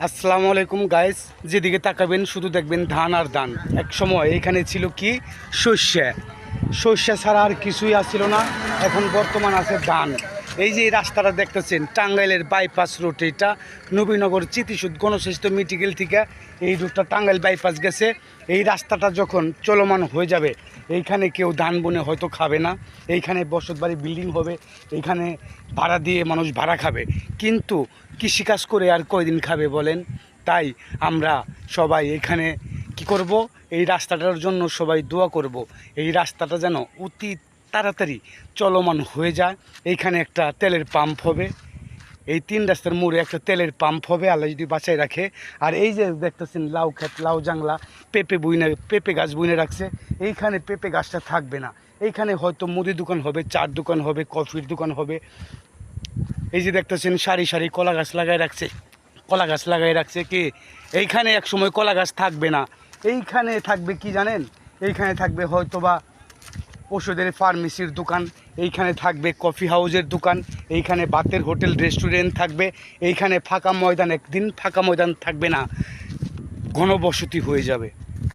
আসসালামু আলাইকুম গাইস, যেদিকে তাকাবেন শুধু দেখবেন ধান আর ধান। এক সময় এখানে ছিল কি সর্ষে ছাড়া আর কিছুই আসছিল না। এখন বর্তমান আছে ধান। এই যে এই রাস্তাটা দেখতেছেন টাঙ্গাইলের বাইপাস রোড, এটা নবীনগর চিতিসুদ গণস্বাস্থ্য মেডিকেল থেকে এই রুটটা টাঙ্গাইল বাইপাস গেছে। এই রাস্তাটা যখন চলমান হয়ে যাবে, এইখানে কেউ ধান বনে হয়তো খাবে না, এইখানে বসতবাড়ি বিল্ডিং হবে, এইখানে ভাড়া দিয়ে মানুষ ভাড়া খাবে। কিন্তু কৃষিকাজ করে আর কয়দিন খাবে বলেন? তাই আমরা সবাই এখানে কি করব, এই রাস্তাটার জন্য সবাই দোয়া করব। এই রাস্তাটা যেন অতি তাড়াতাড়ি চলমান হয়ে যায়। এইখানে একটা তেলের পাম্প হবে, এই তিন রাস্তার মোড়ে একটা তেলের পাম্প হবে, আল্লাহ যদি বাঁচাই রাখে। আর এই যে দেখতেছেন লাউ ক্ষেত, লাউ জাংলা, পেঁপে গাছ বুনে রাখছে। এইখানে পেঁপে গাছটা থাকবে না, এইখানে হয়তো মুদি দোকান হবে, চার দোকান হবে, কফির দোকান হবে। এই যে দেখতেছেন সারি সারি কলা গাছ লাগাই রাখছে কি, এইখানে এক সময় কলা গাছ থাকবে না। এইখানে থাকবে কি জানেন? এইখানে থাকবে হয়তোবা ওষুধের ফার্মেসির দোকান, এইখানে থাকবে কফি হাউসের দোকান, এইখানে বাতের হোটেল রেস্টুরেন্ট থাকবে। এইখানে ফাঁকা ময়দান, একদিন ফাঁকা ময়দান থাকবে না, ঘনবসতি হয়ে যাবে।